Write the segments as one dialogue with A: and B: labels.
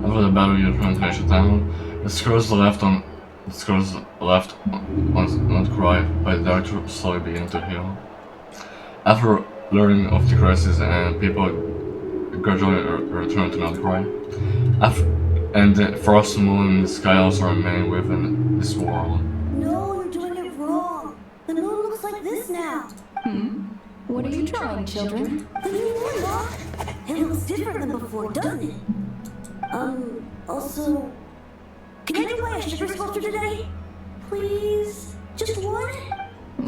A: After the battle, you return to ancient town. The scrolls left on not cry, but the director slowly begin to heal. After learning of the crisis, and people gradually return to not cry. And the frost moon in the sky also remain within this world.
B: No, you're doing it wrong. The moon looks like this now.
C: What are you trying, children?
B: The new moon, Mom. It looks different than before, doesn't it? Also, can I do my sugar sculpture today? Please? Just one?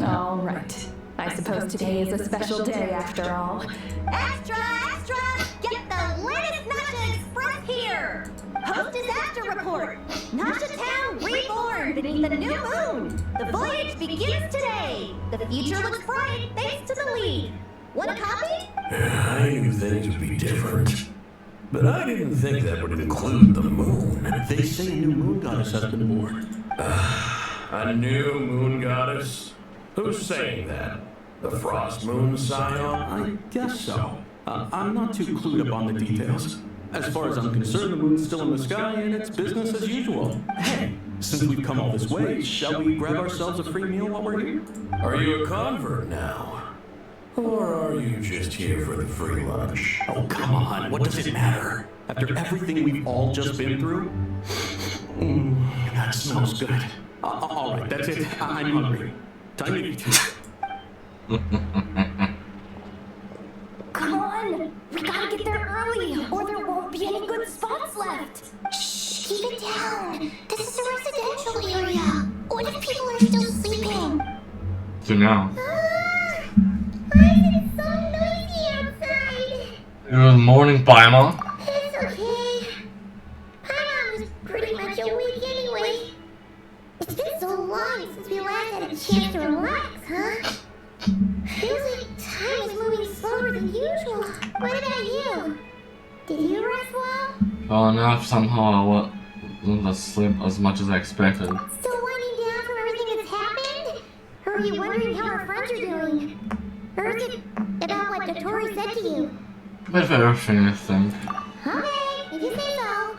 C: All right. I suppose today is a special day after all.
D: Extra, extra! Get the latest Nasha Express here! Post disaster report! Nasha Town reborn beneath the new moon! The voyage begins today! The future looks bright thanks to the lead! Want a copy?
E: I knew things would be different. But I didn't think that would include the moon. They say a new moon goddess has been born. A new moon goddess? Who's saying that? The Frost Moon Scion?
F: I guess so. I'm not too clued up on the details. As far as I'm concerned, the moon's still in the sky and it's business as usual. Hey, since we've come all this way, shall we grab ourselves a free meal while we're here?
E: Are you a convert now? Or are you just here for the free lunch?
F: Oh, come on, what does it matter? After everything we've all just been through? That smells good. All right, that's it. I'm hungry. Time to eat.
B: Come on! We gotta get there early, or there won't be any good spots left!
D: Shh, keep it down. This is a residential area. What if people are still sleeping?
A: So now.
D: Why is it so noisy outside?
A: Good morning, Paimon.
D: It's okay. Paimon was pretty much awake anyway. It's been so long since we last had a chance to relax, huh? Feels like time is moving slower than usual. What about you? Did you rest well?
A: Well enough, somehow I wasn't asleep as much as I expected.
D: Still winding down from everything that's happened? Or are you wondering how our friends are doing? Or is it about what Dotori said to you?
A: A bit of everything, I think.
D: Okay, if you say so.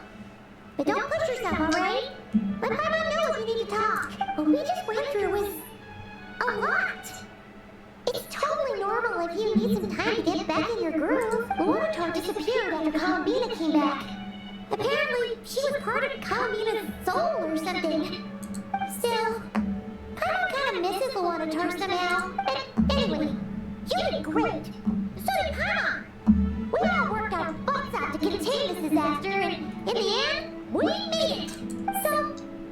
D: But don't push yourself, alright? Let Paimon know if you need to talk. What we just went through was a lot. It's totally normal if you need some time to get back in your groove. Lunatar disappeared after Columbina came back. Apparently, she was part of Columbina's soul or something. Still, Paimon kind of misses Lunatar somehow. But anyway, you did great. So did Paimon. We all worked our butts out to contain this disaster, and in the end, we made it. So,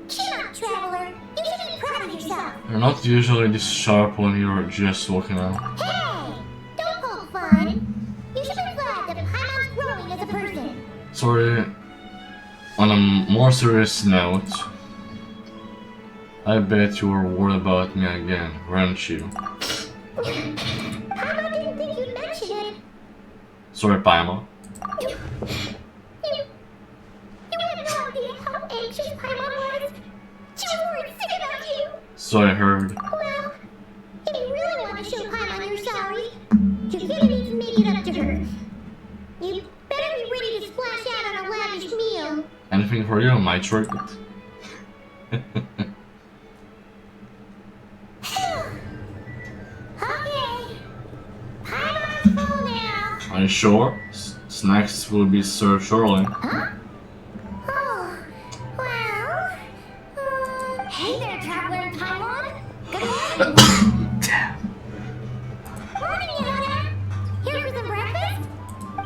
D: chin up, traveler. You should be proud of yourself.
A: You're not usually this sharp when you're just walking out.
D: Hey! Don't poke fun! You should be glad that Paimon's growing as a person.
A: Sorry, on a more serious note, I bet you were worried about me again, weren't you?
D: Paimon didn't think you'd mention it.
A: Sorry, Paimon.
D: You have no idea how anxious Paimon was. She was worried sick about you.
A: So I heard.
D: Well, if you really want to show Paimon you're sorry, you're gonna need to make it up to her. You better be ready to splash out on a lavish meal.
A: Anything for you, my treat.
D: Okay. Paimon's full now.
A: Are you sure? Snacks will be served shortly.
D: Huh? Oh, well... hey there, Traveler and Paimon. Good morning.
A: Damn.
D: Morning, Yana. Here for some breakfast?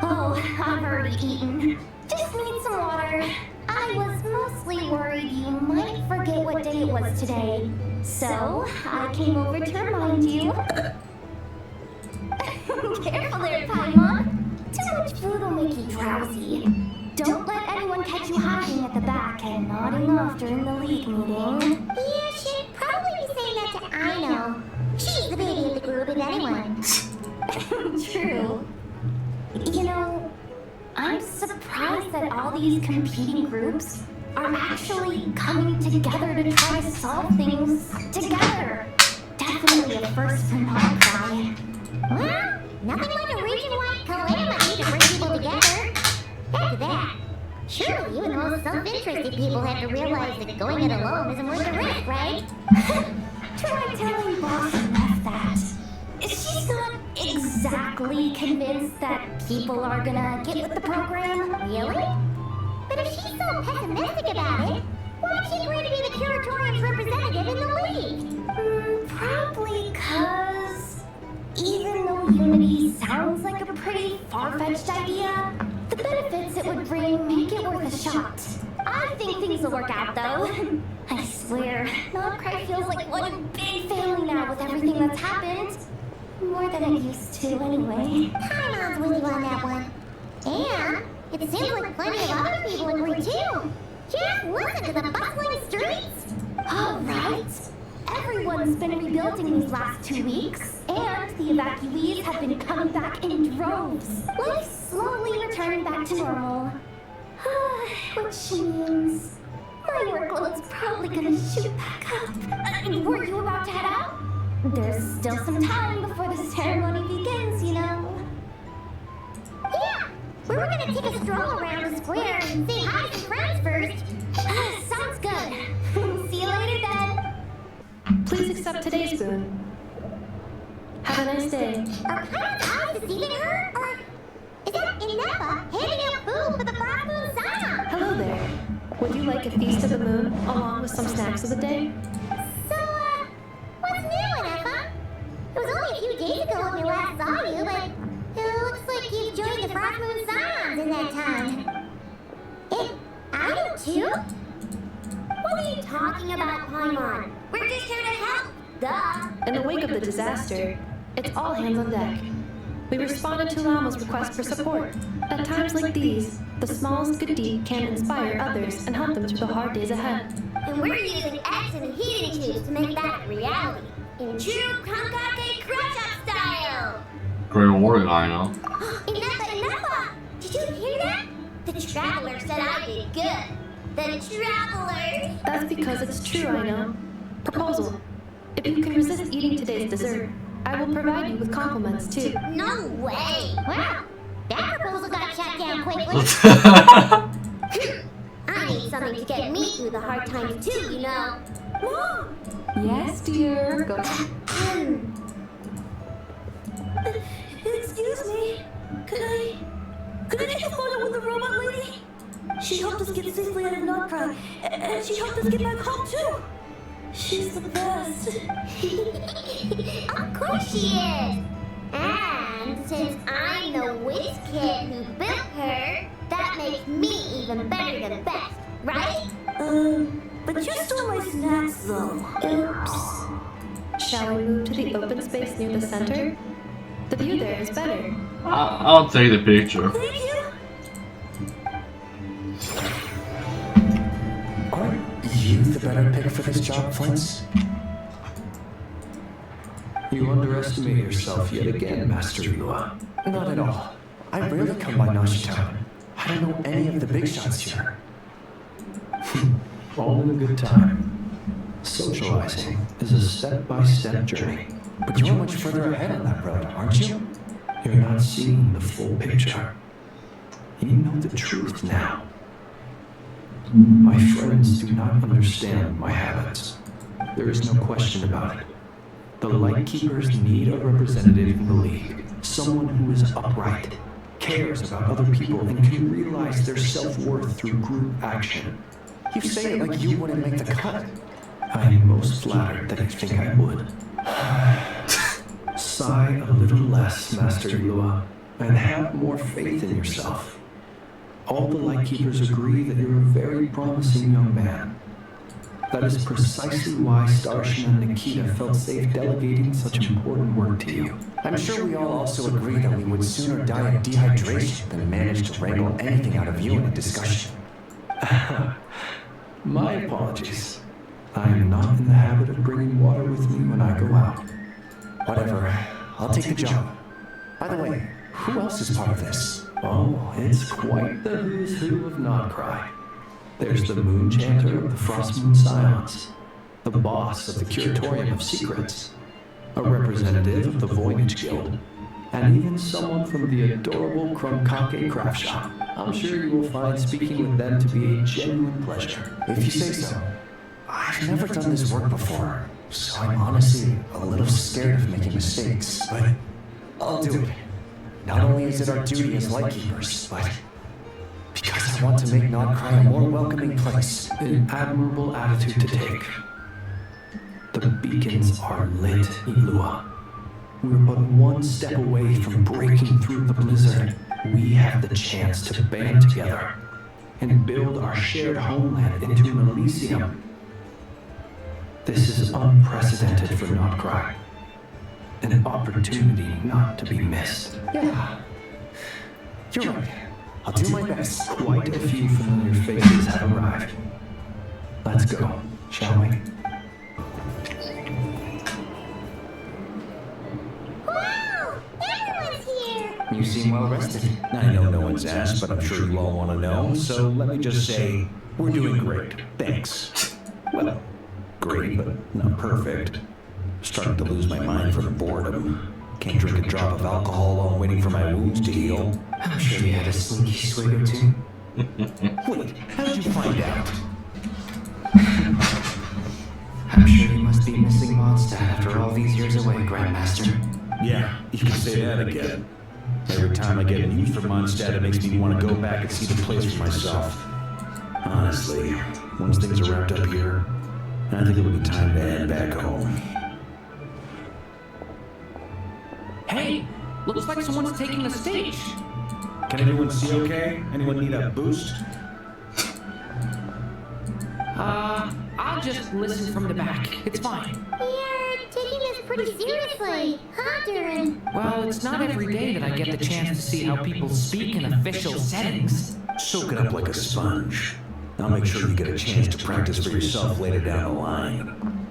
B: Oh, I've already eaten. Just need some water.
D: I was mostly worried you might forget what day it was today.
B: So, I came over to remind you. Careful there, Paimon. Too much food will make you drowsy. Don't let anyone catch you hiding at the back and nodding off during the league meeting.
D: You should probably be saying that to Aino. She's the baby of the group, if anyone.
B: True. You know, I'm surprised that all these competing groups are actually coming together to try to solve things together. Definitely a first for Malachi.
D: Well, nothing like a region-wide calamity to bring people together. After that, surely you and the most self-interested people have to realize that going it alone isn't worth the risk, right?
B: Try telling Boss Beth that. She's not exactly convinced that people are gonna get with the program.
D: Really? But if she's so pessimistic about it, why'd she agree to be the curatorium's representative in the league?
B: Probably because even though Unity sounds like a pretty far-fetched idea, the benefits it would bring make it worth a shot. I think things will work out, though. I swear, Nodcry feels like one big family now with everything that's happened. More than it used to, anyway.
D: Paimon's with you on that one. And it seems like plenty of other people agree too. Just listen to the bustling streets.
B: All right. Everyone's been rebuilding these last 2 weeks, and the evacuees have been coming back in droves. Life's slowly returning back to normal. Which means my workload's probably gonna shoot back up. Were you about to head out? There's still some time before the ceremony begins, you know.
D: Yeah, we were gonna take a stroll around the square and say hi to friends first.
B: Sounds good. See you later then.
C: Please accept today's boon. Have a nice day.
D: Are Paimon's eyes deceiving her? Or is that Inepa handing out food for the Frost Moon Scion?
C: Hello there. Would you like a feast of the moon along with some snacks of the day?
D: So, what's new, Inepa? It was only a few days ago when we last saw you, but it looks like you've joined the Frost Moon Scions in that time. I do too?
B: What are you talking about, Paimon? We're just here to help. Duh.
C: In the wake of the disaster, it's all hands on deck. We responded to Lama's request for support. At times like these, the smallest good deed can inspire others and help them through the hard days ahead.
B: And we're using X and heating tubes to make that a reality. In true Kankake crush-up style.
A: Great warrior, I know.
B: Inepa! Did you hear that? The Traveler said I did good. The Traveler!
C: That's because it's true, I know. Proposal. If you can resist eating today's dessert, I will provide you with compliments too.
B: No way!
D: Wow, that proposal got shut down quickly.
B: I need something to get me through the hard times too, you know. Mom!
C: Yes, dear. Go.
B: Excuse me. Could I take a photo with the robot lady? She helped us get safely out of Nodcry, and she helped us get back home too. She's the best.
D: Of course she is. And since I'm the whiz kid who built her, that makes me even better than best, right?
B: But you stole my snacks though. Oops.
C: Shall we move to the open space near the center? The view there is better.
A: I'll take the picture.
B: Thank you.
G: Aren't you the better pick for this job, Flint's?
F: You underestimate yourself yet again, Master Lua.
G: Not at all. I rarely come by Nashitown. I don't know any of the big shots here.
F: All in a good time. Socializing is a step-by-step journey.
G: But you're much further ahead on that road, aren't you?
F: You're not seeing the full picture. You know the truth now. My friends do not understand my habits. There is no question about it. The Lightkeepers need a representative in the League. Someone who is upright, cares about other people, and can realize their self-worth through group action.
G: You say it like you wouldn't make the cut.
F: I am most flattered that you think I would. Sigh a little less, Master Lua, and have more faith in yourself. All the Lightkeepers agree that you're a very promising young man. That is precisely why Starshin and Nikita felt safe delegating such important work to you.
G: I'm sure we all also agree that we would sooner die of dehydration than manage to wrangle anything out of you in a discussion.
F: My apologies. I am not in the habit of bringing water with me when I go out.
G: Whatever. I'll take the job. By the way, who else is part of this?
F: Oh, it's quite the who's who of Nodcry. There's the Moon Chanter of the Frost Moon Scions, the boss of the Curatorium of Secrets, a representative of the Voynich Guild, and even someone from the adorable Krumkake Craft Shop. I'm sure you will find speaking with them to be a genuine pleasure.
G: If you say so. I've never done this work before, so I'm honestly a little scared of making mistakes, but I'll do it. Not only is it our duty as Lightkeepers, but because I want to make Nodcry a more welcoming place.
F: An admirable attitude to take. The beacons are lit, Lua. We're but one step away from breaking through the blizzard. We have the chance to band together and build our shared homeland into an Elysium. This is unprecedented for Nodcry. An opportunity not to be missed.
G: Yeah, you're right. I'll do my best.
F: Quite a few familiar faces have arrived. Let's go, shall we?
D: Wow! Everyone's here!
G: You seem well rested.
E: I know no one's asked, but I'm sure you all want to know, so let me just say, we're doing great. Thanks. Well, great, but not perfect. Starting to lose my mind from boredom. Can't drink a drop of alcohol while I'm waiting for my wounds to heal.
G: I'm sure you had a sneaky swig or two.
E: Wait, how'd you find out?
G: I'm sure you must be missing Mondstadt after all these years away, Grandmaster.
E: Yeah, you can say that again. Every time I get news from Mondstadt, it makes me want to go back and see the place for myself. Honestly, once things are wrapped up here, I think it'll be time to head back home.
H: Hey, looks like someone's taking the stage.
E: Can everyone see okay? Anyone need a boost?
H: I'll just listen from the back. It's fine.
D: You're taking this pretty seriously, huh, Durin?
H: Well, it's not every day that I get the chance to see how people speak in official settings.
E: Soak it up like a sponge. I'll make sure you get a chance to practice for yourself later down the line.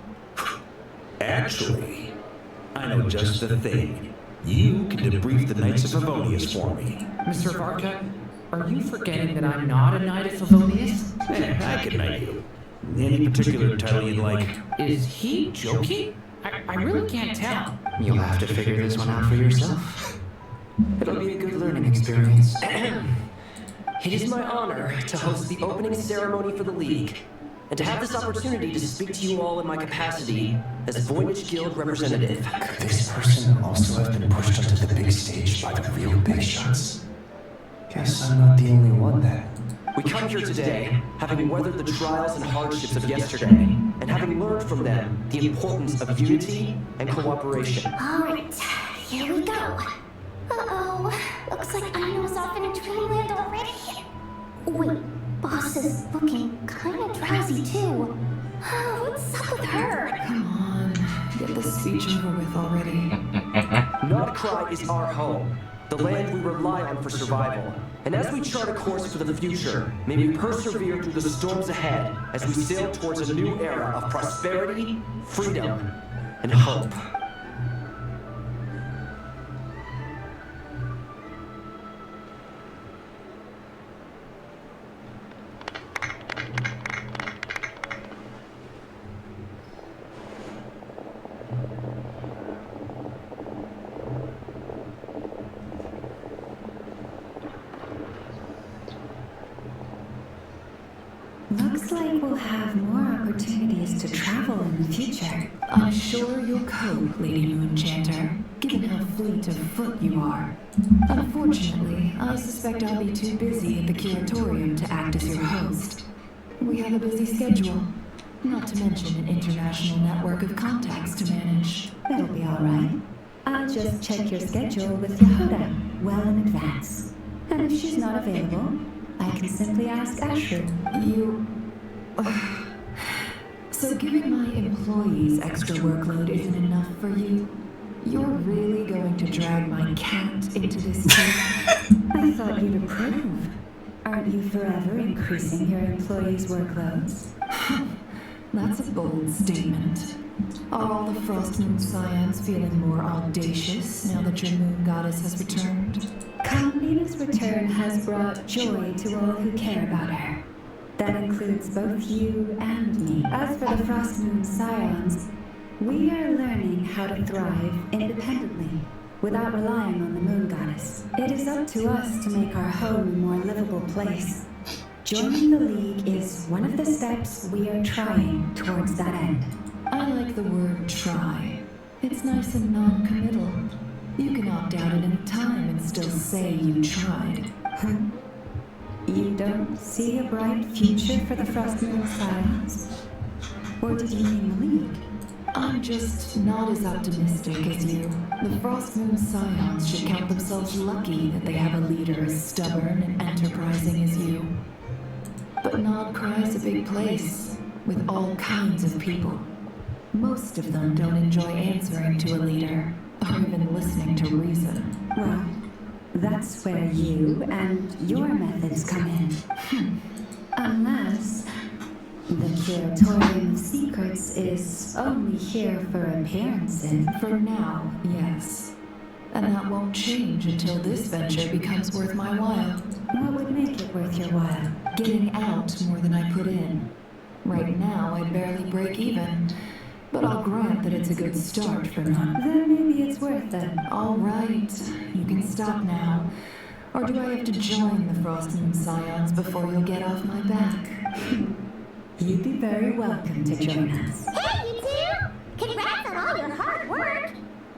E: Actually, I know just the thing. You can debrief the Knights of Favonius for me.
H: Mr. Varka, are you forgetting that I'm not a Knight of Favonius?
E: I can knight you. Any particular title you'd like?
H: Is he joking? I really can't tell.
G: You'll have to figure this one out for yourself. It'll be a good learning experience.
I: It is my honor to host the opening ceremony for the League, and to have this opportunity to speak to you all in my capacity as Voynich Guild representative.
G: Could this person also have been pushed onto the big stage by the real big shots? Guess I'm not the only one then.
I: We come here today, having weathered the trials and hardships of yesterday, and having learned from them the importance of unity and cooperation.
B: Alright, here we go. Uh-oh, looks like Aino's off in Dreamland already. Wait, boss is looking kinda drowsy too. What's up with her?
C: Come on, get the speech over with already.
I: Nodcry is our home, the land we rely on for survival. And as we chart a course for the future, may we persevere through the storms ahead as we sail towards a new era of prosperity, freedom, and hope.
C: Looks like we'll have more opportunities to travel in the future.
J: I'm sure you'll cope, Lady Moonchanter, given how fleet of foot you are. Unfortunately, I suspect I'll be too busy at the curatorium to act as your host. We have a busy schedule, not to mention an international network of contacts to manage.
C: That'll be all right. I'll just check your schedule with Yehuda well in advance. And if she's not available, I can simply ask Ashford.
J: You... So giving my employees extra workload isn't enough for you? You're really going to drag my cat into this too?
C: I thought you'd approve. Aren't you forever increasing your employees' workloads?
J: That's a bold statement. Are all the Frostmoon Scions feeling more audacious now that your moon goddess has returned?
C: Kalmina's return has brought joy to all who care about her. That includes both you and me. As for the Frostmoon Scions, we are learning how to thrive independently.
J: without relying on the moon goddess. It is up to us to make our home a more livable place. Joining the League is one of the steps we are trying towards that end.
C: I like the word try. It's nice and non-committal. You can opt out at any time and still say you tried.
J: You don't see a bright future for the Frostmoon Scions? Or did you mean the League?
C: I'm just not as optimistic as you. The Frostmoon Scions should count themselves lucky that they have a leader as stubborn and enterprising as you. But Nodcry's a big place, with all kinds of people. Most of them don't enjoy answering to a leader, or even listening to reason.
J: Well, that's where you and your methods come in. Unless the Curatorium of Secrets is only here for appearances.
C: For now, yes. And that won't change until this venture becomes worth my while.
J: What would make it worth your while?
C: Getting out more than I put in. Right now, I barely break even. But I'll grant that it's a good start for none.
J: Then maybe it's worth it.
C: All right, you can stop now. Or do I have to join the Frostmoon Scions before you'll get off my back?
J: You'd be very welcome to join us.
D: Hey, you two! Congrats on all your hard work!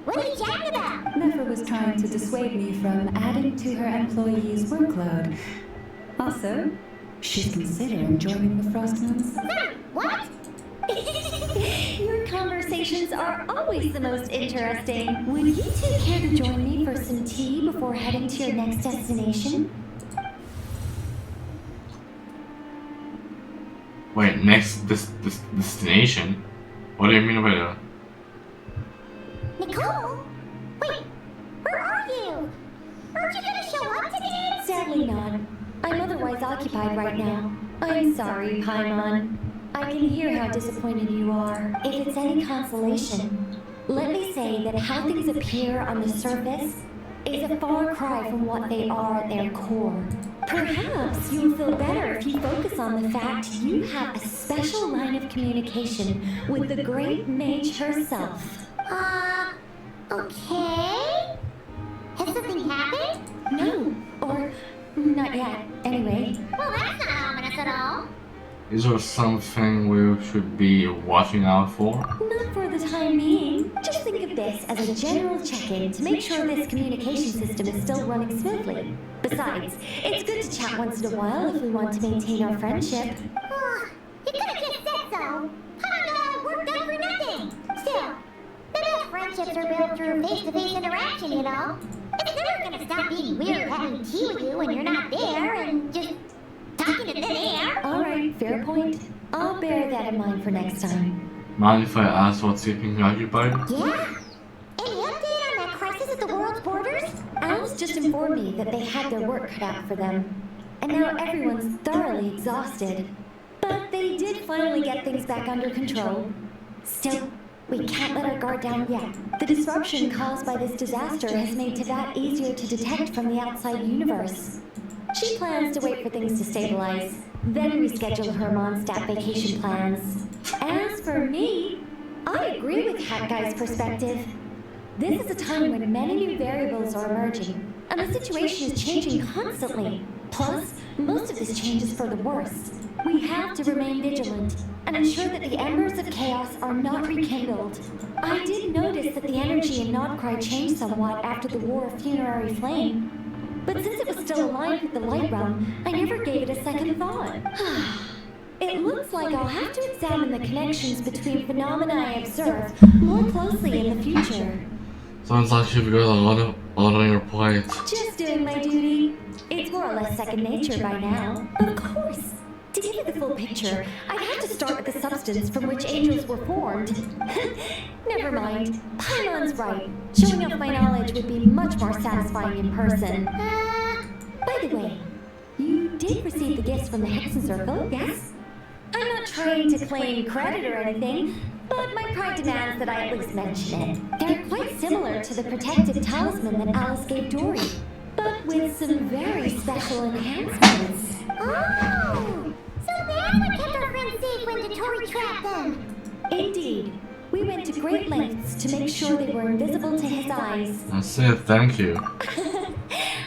D: What are you chatting about?
J: Nefer was trying to dissuade me from adding to her employees' workload. Also, she's considering joining the Frostmoons.
D: What?
B: Your conversations are always the most interesting. Would you two care to join me for some tea before heading to your next destination?
A: Wait, next destination? What do you mean by that?
D: Nicole? Wait, where are you? Aren't you gonna show up today?
B: Sadly not. I'm otherwise occupied right now. I'm sorry, Paimon. I can hear how disappointed you are. If it's any consolation, let me say that how things appear on the surface is a far cry from what they are at their core. Perhaps you'll feel better if you focus on the fact you have a special line of communication with the great mage herself.
D: Okay. Has something happened?
B: No, or not yet, anyway.
D: Well, that's not ominous at all.
A: Is there something we should be watching out for?
B: Not for the time being. Just think of this as a general check-in to make sure this communication system is still running smoothly. Besides, it's good to chat once in a while if we want to maintain our friendship.
D: You could have just said so. How did all work done for nothing? Still, the best friendships are built through face-to-face interaction, you know? It's never gonna stop being weird having tea with you when you're not there and just talking to thin air.
B: Alright, fair point. I'll bear that in mind for next time.
A: Mind if I ask what's keeping you occupied?
D: Yeah? Any update on that crisis at the world's borders?
B: Alice just informed me that they had their work cut out for them. And now everyone's thoroughly exhausted. But they did finally get things back under control. Still, we can't let our guard down yet. The disruption caused by this disaster has made Teyvat easier to detect from the outside universe. She plans to wait for things to stabilize, then reschedule her Mondstadt vacation plans. As for me, I agree with Hat Guy's perspective. This is a time when many new variables are emerging, and the situation is changing constantly. Plus, most of this change is for the worse. We have to remain vigilant and ensure that the embers of chaos are not rekindled. I did notice that the energy in Nodcry changed somewhat after the War of Funerary Flame. But since it was still aligned with the Light Realm, I never gave it a second thought. It looks like I'll have to examine the connections between phenomena I observe more closely in the future.
A: Sounds like you've got a lot on your plate.
B: Just doing my duty. It's more or less second nature by now. Of course. To give you the full picture, I'd have to start with the substance from which angels were formed. Never mind. Paimon's right. Showing off my knowledge would be much more satisfying in person. By the way, you did receive the gifts from the Hexen Circle, yes? I'm not trying to claim credit or anything, but my pride demands that I at least mention it. They're quite similar to the protective talisman that Alice gave Dory, but with some very special enhancements.
D: Oh! So that's what kept our friends safe when Dory trapped them.
B: Indeed. We went went to great lengths to make sure they were invisible to his eyes.
A: I say thank you.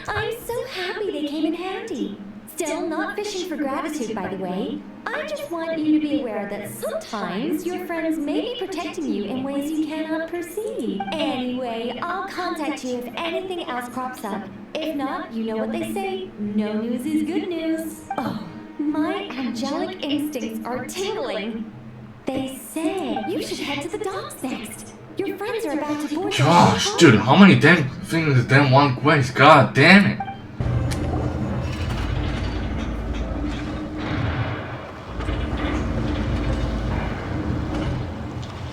B: I'm so happy they came in handy. Still not fishing for gratitude, by the way. I just want you to be aware that sometimes your friends may be protecting you in ways you cannot perceive. Anyway, I'll contact you if anything else crops up. If not, you know what they say, no news is good news. Oh, my angelic instincts are tingling. They say you should head to the docks next. Your friends are about to board.
A: Gosh, dude, how many damn things is damn one quest? God damn it.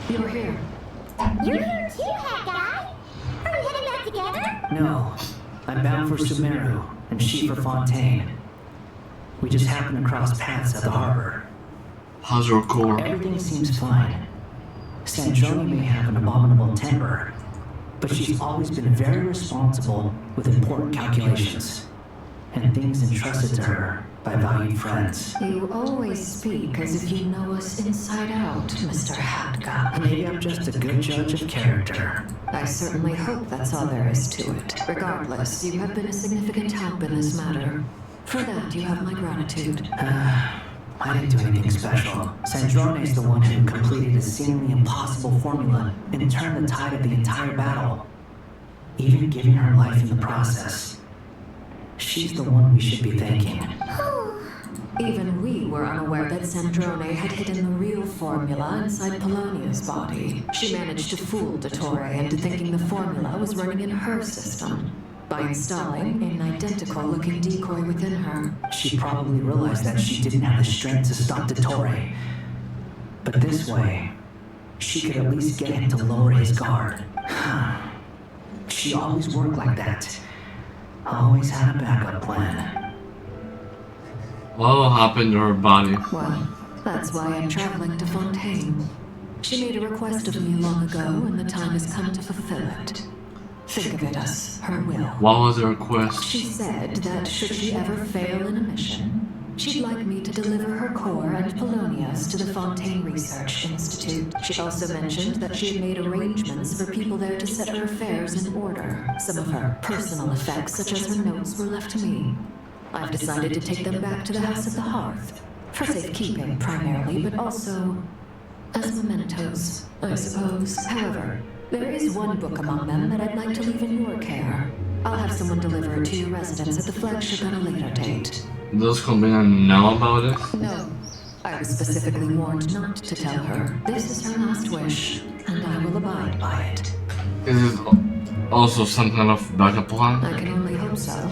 J: You're here.
D: You're here too, Hat Guy. Are we heading out together?
G: No, I'm bound for Sumeru, and she for Fontaine. We just happened to cross paths at the harbor.
A: How's your core?
G: Everything seems fine. Sandrone may have an abominable temper, but she's always been very responsible with important calculations and things entrusted to her by valued friends.
J: You always speak as if you know us inside out, Mr. Hatka.
G: Maybe I'm just a good judge of character.
J: I certainly hope that's all there is to it. Regardless, you have been a significant help in this matter. For that, you have my gratitude.
G: I didn't do anything special. Sandrone is the one who completed a seemingly impossible formula and turned the tide of the entire battle, even giving her life in the process. She's the one we should be thanking.
J: Even we were unaware that Sandrone had hidden the real formula inside Polonia's body. She managed to fool Dottore into thinking the formula was running in her system by installing an identical-looking decoy within her.
G: She probably realized that she didn't have the strength to stop Dottore. But this way, she could at least get him to lower his guard. She always worked like that. Always had a backup plan.
A: What happened to her body?
J: Well, that's why I'm traveling to Fontaine. She made a request of me long ago, and the time has come to fulfill it. Think of it as her will.
A: What was the request?
J: She said that should she ever fail in a mission, she'd like me to deliver her core and Polonia's to the Fontaine Research Institute. She also mentioned that she had made arrangements for people there to set her affairs in order. Some of her personal effects, such as her notes, were left to me. I've decided to take them back to the House of the Hearth, for safekeeping primarily, but also as mementos, I suppose. However, there is one book among them that I'd like to leave in your care. I'll have someone deliver it to your residence at the flagship at a later date.
A: Does Combina know about this?
J: No. I was specifically warned not to tell her. This is her last wish, and I will abide by it.
A: Is it also some kind of backup plan?
J: I can only hope so,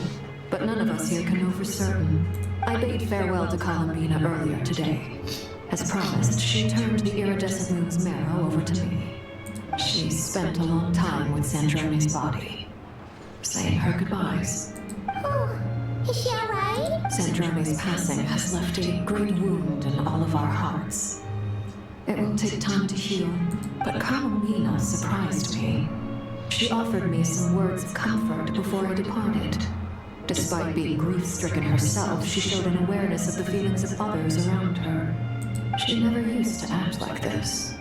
J: but none of us here can know for certain. I bade farewell to Columbina earlier today. As promised, she turned the iridescent moon's marrow over to me. She spent a long time with Sandrone's body, saying her goodbyes.
D: Is she alright?
J: Sandrone's passing has left a great wound in all of our hearts. It will take time to heal, but Carolina surprised me. She offered me some words of comfort before I departed. Despite being grief-stricken herself, she showed an awareness of the feelings of others around her. She never used to act like this.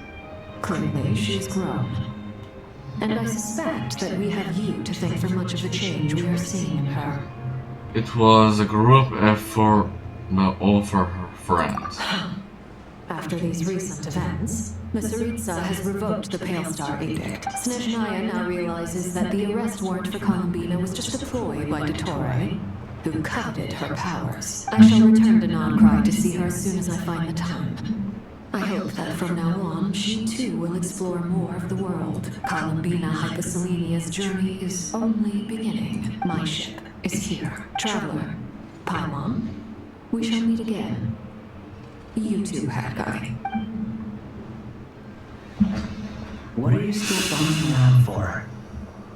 J: Clearly, she's grown. And I suspect that we have you to thank for much of the change we are seeing in her.
A: It was a group effort, but all for her friends.
J: After these recent events, the Tsaritsa has revoked the Pale Star Edict. Snezhnaya now realizes that the arrest warrant for Columbina was just a ploy by Dottore, who coveted her powers. I shall return to Noncry to see her as soon as I find the time. I hope that from now on, she too will explore more of the world. Columbina Hyposelenia's journey is only beginning. My ship is here. Traveler, Paimon, we shall meet again. You too, Hat Guy.
G: What are you still bumming around for?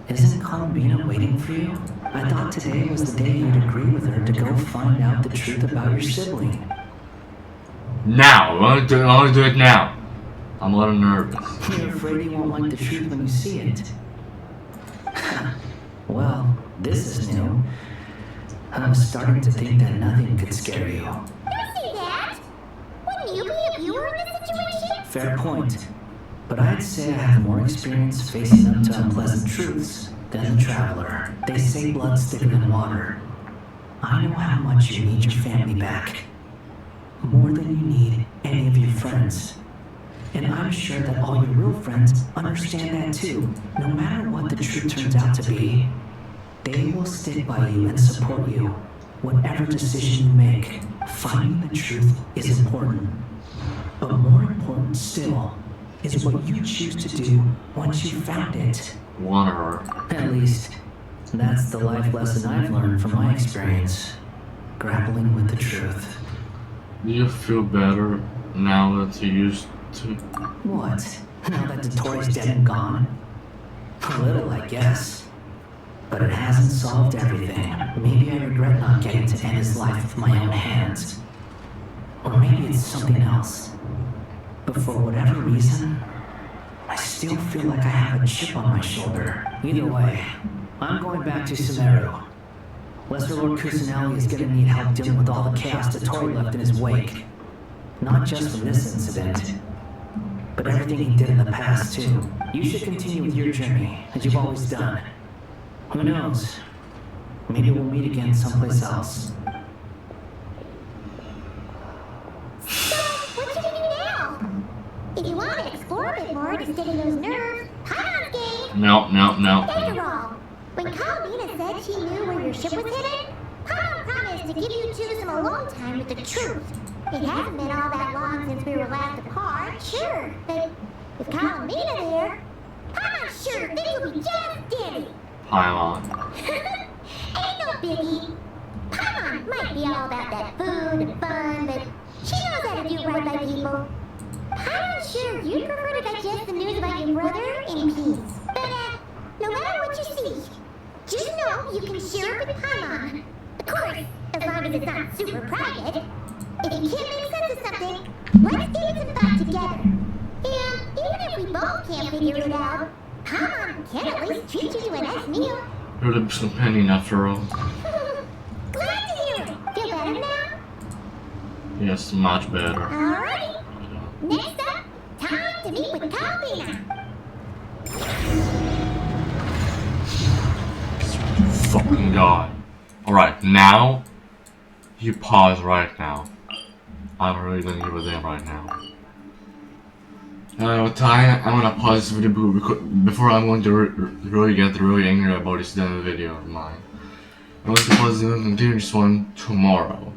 G: Isn't Columbina waiting for you? I thought today was the day you'd agree with her to go find out the truth about your sibling.
A: Now! I want to do it now! I'm a little nervous.
G: You're afraid you won't like the truth when you see it. Well, this is new. I'm starting to think that nothing could scare you.
D: Don't say that! Wouldn't you be if you were in this situation?
G: Fair point.
K: But I'd say I have more experience facing up to unpleasant truths than the traveler. They say blood's thicker than water. I know how much you need your family back. More than you need any of your friends. And I'm sure that all your real friends understand that too. No matter what the truth turns out to be, they will stick by you and support you. Whatever decision you make, finding the truth is important. But more important still is what you choose to do once you've found it.
A: Water.
K: At least, that's the life lesson I've learned from my experience. Grappling with the truth.
A: Do you feel better now that you used to?
K: What? Now that Dottoro's dead and gone? A little, I guess. But it hasn't solved everything. Maybe I regret not getting to end his life with my own hands. Or maybe it's something else. But for whatever reason, I still feel like I have a chip on my shoulder. Either way, I'm going back to Sumeru. Lesser Lord Kusanagi is gonna need help dealing with all the chaos Dottori left in his wake. Not just from this incident, but everything he did in the past too. You should continue with your journey, as you've always done. Who knows? Maybe we'll meet again someplace else.
D: So, what should we do now? If you want to explore a bit more to steady those nerves, Paimon's game.
A: No.
D: After all, when Kalamina said she knew where your ship was headed, Paimon promised to give you two some alone time with the truth. It hasn't been all that long since we were last apart, sure, but with Kalamina there, Paimon's sure things will be just dandy.
A: Paimon.
D: Ain't no biggie. Paimon might be all about that food and fun, but she knows how to do right by people. Paimon's sure you'd prefer to digest the news about your brother in peace. But, no matter what you see, just know you can share it with Paimon. Of course, as long as it's not super private. If you can't make sense of something, let's give it some thought together. And even if we both can't figure it out, Paimon can at least treat you to a nice meal.
A: You're the best companion after all.
D: Glad to hear it. Feel better now?
A: Yes, much better.
D: Alrighty. Next up, time to meet with Kalamina.
A: Fucking god. Alright, now you pause right now. I'm really gonna give a damn right now. I'm gonna pause this video before I'm going to really get really angry about this damn video of mine. I'm going to pause and continue this one tomorrow.